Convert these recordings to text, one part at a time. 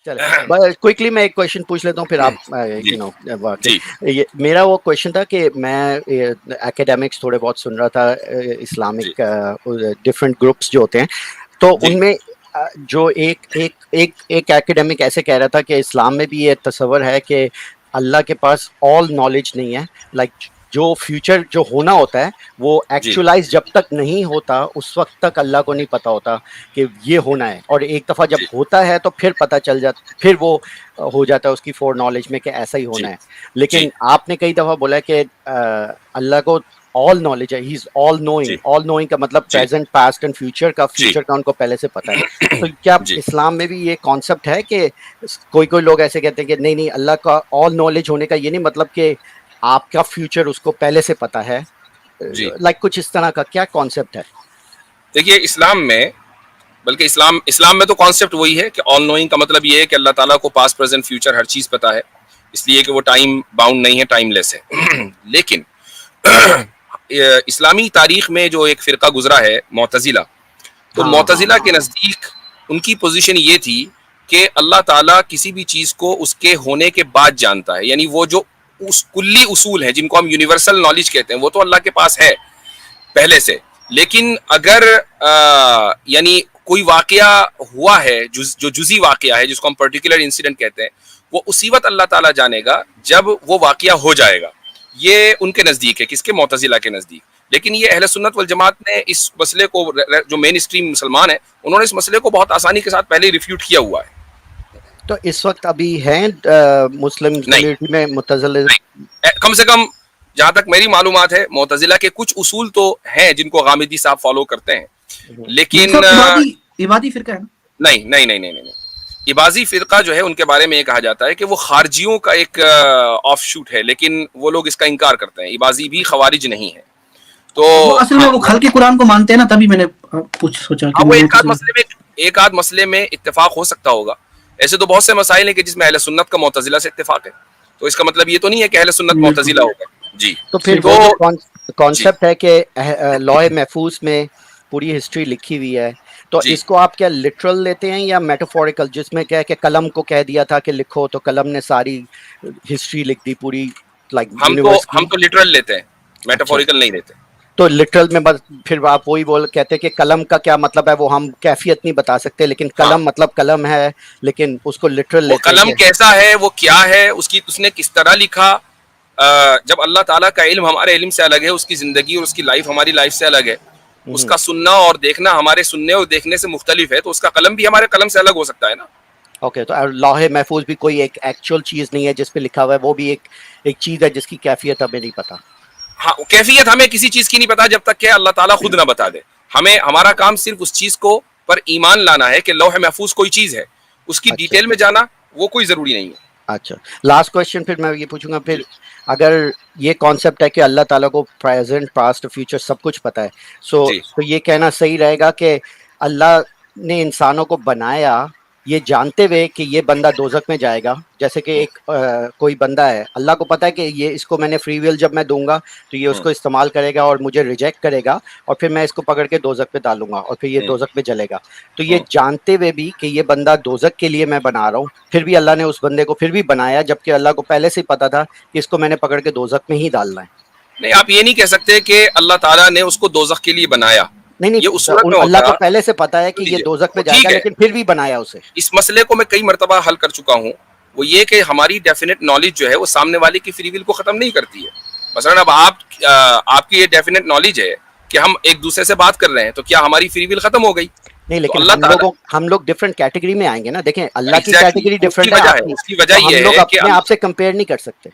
چلے کوئکلی میں ایک کویشچن پوچھ لیتا ہوں پھر آپ جی یو نو جی میرا وہ کویشچن تھا کہ میں اکیڈیمکس تھوڑے بہت سن رہا تھا جی اسلامک ڈفرینٹ گروپس جو ہوتے ہیں تو جی ان میں جو ایک اکیڈیمک ایسے کہہ رہا تھا کہ اسلام میں بھی یہ تصور ہے کہ اللہ کے پاس آل نالج نہیں ہے، لائک جو فیوچر جو ہونا ہوتا ہے وہ جی ایکچولائز جب تک نہیں ہوتا اس وقت تک اللہ کو نہیں پتا ہوتا کہ یہ ہونا ہے، اور ایک دفعہ جب جی ہوتا ہے تو پھر پتہ چل جاتا، پھر وہ ہو جاتا ہے اس کی فور نالج میں کہ ایسا ہی جی ہونا ہے. جی لیکن آپ نے کئی دفعہ بولا کہ اللہ کو آل نالج ہے، ہی از آل نوئنگ. جی آل نوئنگ کا مطلب جی پریزنٹ پاسٹ اینڈ جی فیوچر کا ان کو پہلے سے پتا ہے. تو کیا جی اسلام میں بھی یہ کانسیپٹ ہے کہ کوئی لوگ ایسے کہتے ہیں کہ نہیں اللہ کا آل نالج ہونے کا یہ نہیں مطلب کہ آپ کا فیوچر اس کو پہلے سے پتا ہے، جی لائک کچھ اس طرح کا کیا کانسیپٹ ہے؟ دیکھیے اسلام میں، بلکہ اسلام میں تو کانسیپٹ وہی ہے کہ آل نوئنگ کا مطلب یہ ہے کہ اللہ تعالیٰ کو پاسٹ پریزنٹ فیوچر ہر چیز پتا ہے، اس لیے کہ وہ ٹائم باؤنڈ نہیں ہے، ٹائم لیس ہے. لیکن اسلامی تاریخ میں جو ایک فرقہ گزرا ہے معتزلہ، تو ہاں ہاں معتزلہ کے نزدیک ان کی پوزیشن یہ تھی کہ اللہ تعالیٰ کسی بھی چیز کو اس کے ہونے کے بعد جانتا ہے، یعنی وہ جو اس کلی اصول ہیں جن کو ہم یونیورسل نالج کہتے ہیں وہ تو اللہ کے پاس ہے پہلے سے. لیکن اگر یعنی کوئی واقعہ ہوا ہے جو جزئی واقعہ ہے جس کو ہم پرٹیکولر انسیڈنٹ کہتے ہیں، وہ اسی وقت اللہ تعالیٰ جانے گا جب وہ واقعہ ہو جائے گا. یہ ان کے نزدیک ہے، کس کے؟ معتزلہ کے نزدیک. لیکن یہ اہل سنت والجماعت نے اس مسئلے کو، جو مین اسٹریم مسلمان ہیں انہوں نے اس مسئلے کو بہت آسانی کے ساتھ پہلے ہی ریفیوٹ کیا ہوا ہے. تو اس وقت ابھی ہیں مسلم نہیں کمیونٹی میں متزلزل؟ نہیں، کم سے کم جہاں تک میری معلومات ہے معتزلہ کے کچھ اصول تو ہیں جن کو غامدی صاحب فالو کرتے ہیں، لیکن عبادی فرقہ ہے نا؟ نہیں نہیں نہیں نہیں نہیں. عباضی فرقہ جو ہے ان کے بارے میں یہ کہا جاتا ہے کہ وہ خارجیوں کا ایک آف شوٹ ہے، لیکن وہ لوگ اس کا انکار کرتے ہیں. عباضی بھی خوارج نہیں ہے. تو وہ اصل میں وہ خلق قرآن کو مانتے ہیں نا، تبھی میں نے سوچا کہ وہ ایک آدھ مسئلے میں اتفاق ہو سکتا ہوگا. ایسے تو بہت سے مسائل ہیں کہ جس میں اہل سنت کا معتزلہ سے اتفاق ہے، تو اس کا مطلب یہ تو نہیں ہے کہ اہل سنت معتزلہ ہوگا. جی تو پھر وہ جو کانسیپٹ ہے کہ لوح محفوظ میں پوری ہسٹری لکھی ہوئی ہے، تو جی اس کو آپ کیا لٹرل لیتے ہیں یا میٹافوریکل، جس میں کیا ہے کہ قلم کو کہہ دیا تھا کہ لکھو تو قلم نے ساری ہسٹری لکھ دی پوری، لائک یونیورس کی؟ ہم تو لٹرل لیتے ہیں، اچھا، میٹافوریکل نہیں لیتے. تو لٹرل میں بس پھر آپ وہی کہتے ہیں کہ قلم کا کیا مطلب ہے وہ ہم کیفیت نہیں بتا سکتے، لیکن ہاں، قلم مطلب قلم ہے، لیکن اس کو لٹرل وہ لیتے ہیں قلم کہ کیسا ہے، وہ کیا ہے، اس نے کس طرح لکھا. جب اللہ تعالیٰ کا علم ہمارے علم سے الگ ہے، اس کی زندگی اور اس کی لائف ہماری لائف سے الگ ہے، اس کا سننا اور دیکھنا ہمارے سننے اور دیکھنے سے مختلف ہے، تو اس کا قلم بھی ہمارے قلم سے الگ ہو سکتا ہے نا. اوکے، تو لوح محفوظ بھی کوئی ایک ایکچوئل چیز نہیں ہے جس پہ لکھا ہوا ہے، وہ بھی ایک چیز ہے جس کی کیفیت ہمیں نہیں پتا. ہاں، کیفیت ہمیں کسی چیز کی نہیں پتا جب تک کہ اللہ تعالیٰ خود نہ بتا دے. ہمارا کام صرف اس چیز کو پر ایمان لانا ہے کہ لوح محفوظ کوئی چیز ہے، اس کی اچھا ڈیٹیل میں جانا وہ کوئی ضروری نہیں ہے. اچھا، لاسٹ کویشچن پھر میں یہ پوچھوں گا، پھر جی اگر یہ کانسیپٹ ہے کہ اللہ تعالیٰ کو پریزنٹ پاسٹ فیوچر سب کچھ پتا ہے، جی تو یہ کہنا صحیح رہے گا کہ اللہ نے انسانوں کو بنایا یہ جانتے ہوئے کہ یہ بندہ دوزخ میں جائے گا؟ جیسے کہ ایک کوئی بندہ ہے، اللہ کو پتا ہے کہ یہ اس کو میں نے فری ویل جب میں دوں گا تو یہ اس کو استعمال کرے گا اور مجھے ریجیکٹ کرے گا، اور پھر میں اس کو پکڑ کے دوزخ پہ ڈالوں گا اور پھر یہ دوزخ پہ جلے گا. تو یہ جانتے ہوئے بھی کہ یہ بندہ دوزخ کے لیے میں بنا رہا ہوں، پھر بھی اللہ نے اس بندے کو پھر بھی بنایا، جبکہ اللہ کو پہلے سے ہی پتا تھا کہ اس کو میں نے پکڑ کے دوزخ میں ہی ڈالنا ہے. نہیں، آپ یہ نہیں کہہ سکتے کہ اللہ تعالیٰ نے اس کو دوزخ کے لیے بنایا. نہیں، یہ اس صورت میں اللہ ہوتا، کو پہلے سے پتا ہے کہ یہ لیجیے دوزخ پہ وہ جائے گا ٹھیک ہے، لیکن پھر بھی بنایا اسے. اس مسئلے کو میں کئی مرتبہ حل کر چکا ہوں. وہ یہ کہ ہماری ڈیفینیٹ نالج جو ہے وہ سامنے والے کی فری ویل کو ختم نہیں کرتی ہے. مثلا اب آپ کی یہ ڈیفینیٹ نالج ہے کہ ہم ایک دوسرے سے بات کر رہے ہیں، تو کیا ہماری فری ویل ختم ہو گئی؟ نہیں، تو لیکن اللہ تعالیٰ ہم لوگ ڈفرینٹ کیٹیگری میں آئیں گے نا. دیکھیں اللہ کی ایگزیکٹلی کیٹیگری اس کی ڈفرینٹ ہے وجہ آپ ہے، کی، اس کی وجہ تو ہم یہ لوگ ہے کہ اپنے آپ سے کمپیئر نہیں کر سکتے.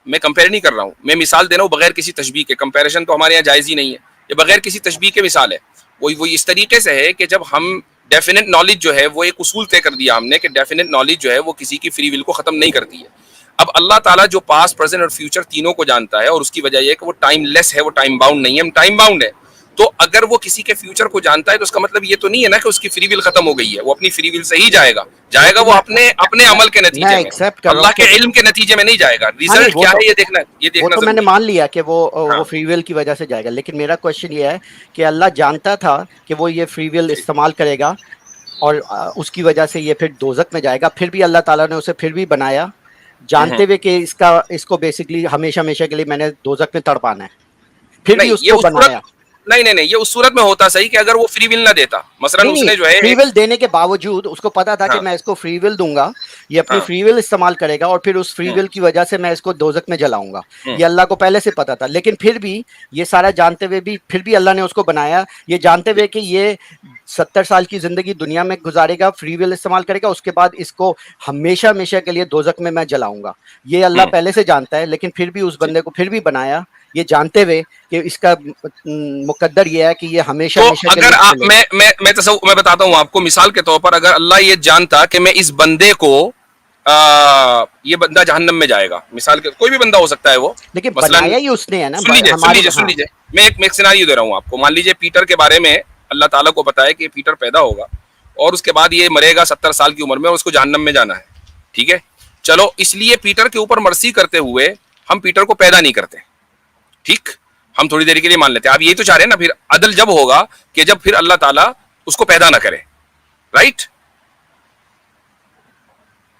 میں کمپیئر نہیں کر رہا ہوں، میں مثال دے رہا ہوں بغیر کسی تشبیہ کے. کمپیریشن تو ہمارے یہاں جائز ہی نہیں ہے، یہ بغیر کسی تشبیہ کے مثال ہے. وہی اس طریقے سے ہے کہ جب ہم ڈیفینیٹ نالج جو ہے وہ ایک اصول طے کر دیا ہم نے کہ ڈیفینیٹ نالج جو ہے وہ کسی کی فری ول کو ختم نہیں کرتی ہے. اب اللہ تعالیٰ جو پاسٹ، پریزنٹ اور فیوچر تینوں کو جانتا ہے، اور اس کی وجہ یہ ہے کہ وہ ٹائم لیس ہے، وہ ٹائم باؤنڈ نہیں ہے. ہم ٹائم باؤنڈ ہے، تو اگر وہ کسی کے فیوچر کو جانتا ہے تو اس کا مطلب یہ تو نہیں ہے نا کہ اس کی فری ول ختم ہو گئی ہے. وہ اپنی فری ول سے ہی جائے گا تو وہ اپنے عمل کے میں نتیجے میں، ایکسیپٹ کر رہا اللہ ہوں کے کہ علم کے نتیجے میں نہیں جائے گا. ہاں، نہیں ریزلٹ کیا ہے یہ وہ دیکھنا تو میں نے ضروری مان لیا کہ ہے. ہاں وہ فری ویل کی وجہ سے جائے گا، لیکن میرا کوشچن یہ ہے کہ اللہ جانتا تھا کہ وہ یہ فری ویل جی استعمال کرے گا اور اس کی وجہ سے یہ پھر دوزخ میں جائے گا. پھر بھی اللہ تعالیٰ نے اسے پھر بھی بنایا جانتے ہوئے کہ اس کو بیسکلی ہمیشہ ہمیشہ کے لیے میں نے دوزخ میں تڑپانا ہے, پھر بھی نہیں اس یہ کو اس صورت بنایا. نہیں یہ اس صورت میں ہوتا صحیح کہ اگر وہ فری ول نہ دیتا, مثلا نہیں اس نہیں, نے جو ہے فری ول دینے کے باوجود اس کو پتا تھا کہ ہاں میں اس کو فری ول دوں گا, یہ اپنی ہاں فری ول استعمال کرے گا اور پھر اس فری ول کی وجہ سے میں اس کو دوزخ میں جلاؤں گا, یہ اللہ کو پہلے سے پتا تھا. لیکن پھر بھی یہ سارا جانتے ہوئے بھی پھر بھی اللہ نے اس کو بنایا, یہ جانتے ہوئے کہ یہ 70 سال کی زندگی دنیا میں گزارے گا, فری ول استعمال کرے گا, اس کے بعد اس کو ہمیشہ ہمیشہ کے لیے دوزخ میں جلاؤں گا. یہ اللہ پہلے سے جانتا ہے, لیکن پھر بھی اس بندے کو پھر بھی بنایا یہ جانتے ہوئے کہ اس کا مقدر یہ ہے کہ یہ ہمیشہ تو ہمیشہ کے اگر لیے آپ چلے گا. میں بتاتا ہوں آپ کو, مثال کے طور پر اگر اللہ یہ جانتا کہ میں اس بندے کو یہ بندہ جہنم میں جائے گا, مثال کے کوئی بھی بندہ ہو سکتا ہے وہ, لیکن مثلا بنایا ہی اس نے ہے نا سن ہمارے. لیجیے میں ایک سیناریو دے رہا ہوں آپ کو. مان لیجیے پیٹر کے بارے میں اللہ تعالیٰ کو پتا ہے کہ پیٹر پیدا ہوگا اور اس کے بعد یہ مرے گا 70 سال کی عمر میں اور اس کو جہنم میں جانا ہے, ٹھیک ہے. چلو اس لیے پیٹر کے اوپر مرسی کرتے ہوئے ہم پیٹر کو پیدا نہیں کرتے, ٹھیک, ہم تھوڑی دیر کے لیے مان لیتے ہیں. آپ یہی تو چاہ رہے ہیں نا, پھر عدل جب ہوگا کہ جب پھر اللہ تعالیٰ اس کو پیدا نہ کرے, رائٹ,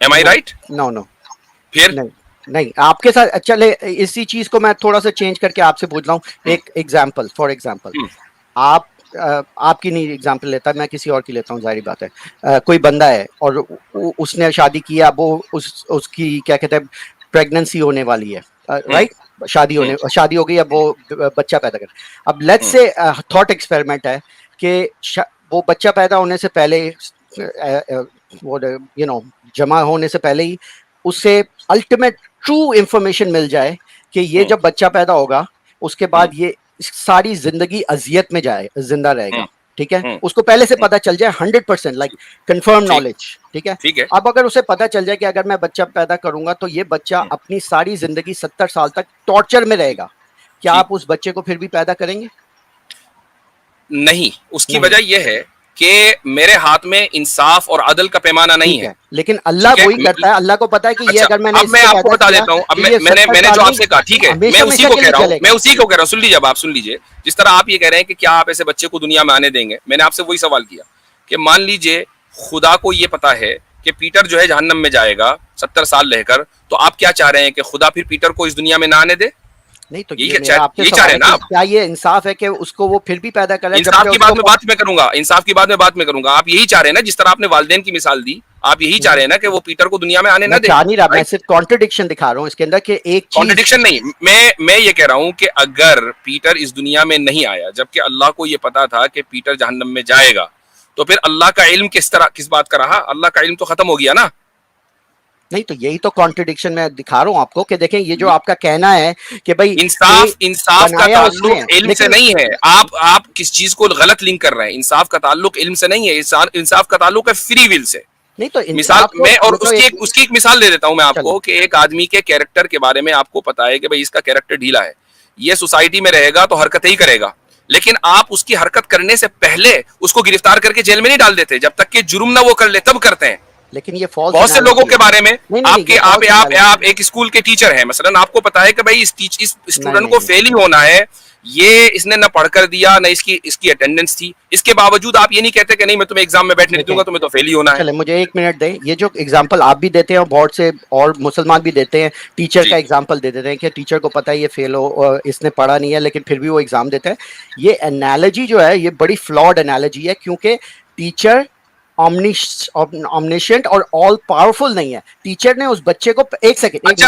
ایم آئی رائٹ؟ نو نو پھر نہیں آپ کے ساتھ چلے اسی چیز کو میں تھوڑا سا چینج کر کے آپ سے پوچھ رہا ہوں. ایک ایگزامپل, فار ایگزامپل آپ کی نہیں ایگزامپل لیتا, میں کسی اور کی لیتا ہوں, ظاہری بات ہے. کوئی بندہ ہے اور اس نے شادی کیا, وہ اس کی کیا کہتے ہیں پریگننسی ہونے والی ہے, رائٹ, شادی ہو گئی, اب وہ بچہ پیدا کر. اب لیٹس سے تھاٹ ایکسپیریمنٹ ہے کہ وہ بچہ پیدا ہونے سے پہلے جمع ہونے سے پہلے ہی اس سے الٹیمیٹ ٹرو انفارمیشن مل جائے کہ یہ جب بچہ پیدا ہوگا اس کے بعد یہ ساری زندگی اذیت میں زندہ رہے گا, ٹھیک ہے. اس کو پہلے سے پتا چل جائے 100% لائک کنفرم نالج, ٹھیک ہے. اب اگر اسے پتا چل جائے کہ اگر میں بچہ پیدا کروں گا تو یہ بچہ اپنی ساری زندگی 70 سال تک ٹارچر میں رہے گا, کیا آپ اس بچے کو پھر بھی پیدا کریں گے؟ نہیں, اس کی وجہ یہ ہے کہ میرے ہاتھ میں انصاف اور عدل کا پیمانہ نہیں ہے. لیکن اللہ وہی کرتا ہے, اللہ کو پتا ہے کہ یہ اگر میں نے اب میں آپ کو بتا دیتا ہوں, اب میں نے جو آپ سے کہا, ٹھیک ہے, میں اسی کو کہہ رہا ہوں, سن لیجیے, اب آپ سن لیجیے. جس طرح آپ یہ کہہ رہے ہیں کہ کیا آپ ایسے بچے کو دنیا میں آنے دیں گے, میں نے آپ سے وہی سوال کیا کہ مان لیجیے خدا کو یہ پتا ہے کہ پیٹر جو ہے جہنم میں جائے گا 70 سال رہ کر, تو آپ کیا چاہ رہے ہیں کہ خدا پھر پیٹر کو اس دنیا میں نہ آنے دے؟ نہیں تو یہ آپ کے سوال ہے کہ کیا یہ انصاف ہے کہ اس کو وہ پھر بھی پیدا کرے؟ انصاف کی بات میں بات میں کروں گا. آپ یہی چاہ رہے ہیں نا, جس طرح آپ نے والدین کی مثال دی, آپ یہی چاہ رہے ہیں نا کہ وہ پیٹر کو دنیا میں آنے نہ دے. چاہ نہیں رہا, میں صرف کانٹرڈکشن دکھا رہا ہوں اس کے اندر کہ ایک کانٹرڈکشن نہیں, میں یہ کہہ رہا ہوں کہ اگر پیٹر اس دنیا میں نہیں آیا جبکہ اللہ کو یہ پتا تھا کہ پیٹر جہنم میں جائے گا, تو پھر اللہ کا علم کس بات کا رہا؟ اللہ کا علم تو ختم ہو گیا نا. نہیں تو یہی تو کانٹرڈکشن میں دکھا رہا ہوں آپ کو کہ دیکھیں یہ جو آپ کا کہنا ہے کہ بھائی انصاف کا تعلق علم سے نہیں ہے. آپ کس چیز کو غلط لنک کر رہے ہیں. انصاف کا تعلق علم سے نہیں ہے, انصاف کا تعلق ہے فری ول سے. نہیں تو مثال میں اور اس کی ایک مثال دے دیتا ہوں میں آپ کو کہ ایک آدمی کے کیریکٹر کے بارے میں آپ کو پتا ہے کہ بھائی اس کا کیریکٹر ڈھیلا ہے, یہ سوسائٹی میں رہے گا تو حرکت ہی کرے گا, لیکن آپ اس کی حرکت کرنے سے پہلے اس کو گرفتار کر کے جیل میں نہیں ڈال دیتے, جب تک کہ جرم نہ وہ کر لے تب کرتے ہیں. لیکن یہ فالس بہت سے لوگوں کے بارے میں آپ ایک اسکول کے ٹیچر ہیں, مثلا آپ کو پتا ہے کہ بھائی اس اسٹوڈنٹ کو فیل ہی ہونا ہے, یہ اس نے نہ پڑھ کر دیا نہ اس کی اٹینڈنس تھی, اس کے باوجود آپ یہ نہیں کہتے کہ نہیں میں تمہیں ایگزام میں بیٹھنے نہیں دوں گا, تمہیں تو فیل ہی ہونا ہے. چلے مجھے 1 منٹ دیں, یہ جو ایگزامپل آپ بھی دیتے ہیں اور بہت سے اور مسلمان بھی دیتے ہیں, ٹیچر کا ایگزامپل دے دیتے ہیں کہ ٹیچر کو پتا ہے یہ فیل ہو, اس نے پڑھا نہیں ہے لیکن پھر بھی وہ ایگزام دیتا ہے. یہ انالوجی جو ہے یہ بڑی فلاڈ انالوجی ہے, کیونکہ ٹیچر omniscient اور all powerful نہیں ہے. ٹیچر نے اس بچے کو ایک سیکنڈ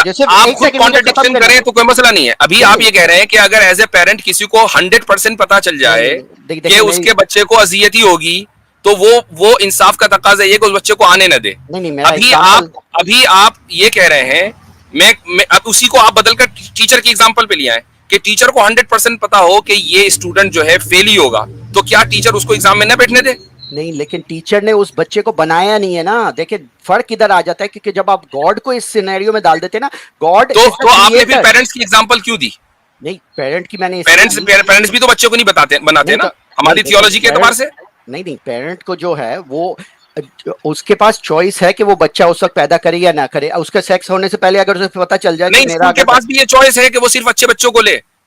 کریں تو کوئی مسئلہ نہیں ہے. ابھی آپ یہ کہہ رہے ہیں کہ اگر ایز اے پیرنٹ کسی کو 100% پتا چل جائے کہ اس کے بچے کو اذیت ہی ہوگی تو وہ انصاف کا تقاضا یہ کہ اس بچے کو آنے نہ دے. ابھی آپ یہ کہہ رہے ہیں, میں اسی کو آپ بدل کر ٹیچر کی ایگزامپل پہ لے آئے کہ ٹیچر کو 100% پتا ہو کہ یہ اسٹوڈنٹ جو ہے فیل ہی ہوگا, تو کیا ٹیچر اس کو ایگزام میں نہ بیٹھنے دے؟ نہیں, لیکن ٹیچر نے اس بچے کو بنایا نہیں ہے نا. دیکھیں فرق ادھر آ جاتا ہے, کیونکہ جب آپ گاڈ کو اس سینیریو میں ڈال دیتے ہیں نا, گاڈ تو آپ نے پھر پیرنٹس کی ایگزامپل کیوں دی؟ نہیں, پیرنٹ کی میں نے پیرنٹس بھی تو بچے کو نہیں بناتے نا ہماری تھیولوجی کے اعتبار سے. نہیں, پیرنٹ کو جو ہے وہ اس کے پاس چوائس ہے کہ وہ بچہ اس وقت پیدا کرے یا نہ کرے. اس کا سیکس ہونے سے پہلے اگر اسے پتا چل جائے نہیں, اسکول کے پاس بھی یہ چوائس ہے کہ وہ صرف اچھے بچوں کو لے.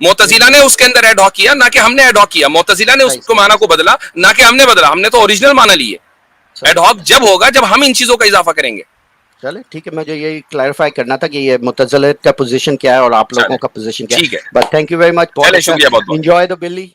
معتزلہ نے اس کے اندر ایڈ ہاک کیا نہ کہ ہم نے ایڈ ہاک کیا. معتزلہ نے اس کو معنی کو بدلا نہ کہ ہم نے بدلا. ہم نے تو اوریجنل معنی لیے. ایڈ ہاک جب ہوگا جب ہم ان چیزوں کا اضافہ کریں گے. چلے ٹھیک ہے, مجھے یہی کلیریفائی کرنا تھا کہ یہ معتزلہ کا پوزیشن کیا ہے اور آپ لوگوں کا پوزیشن کیا ہے. ٹھیک ہے, but thank you very much. چلے شکریہ بہت بہت. انجوائے دا بلی.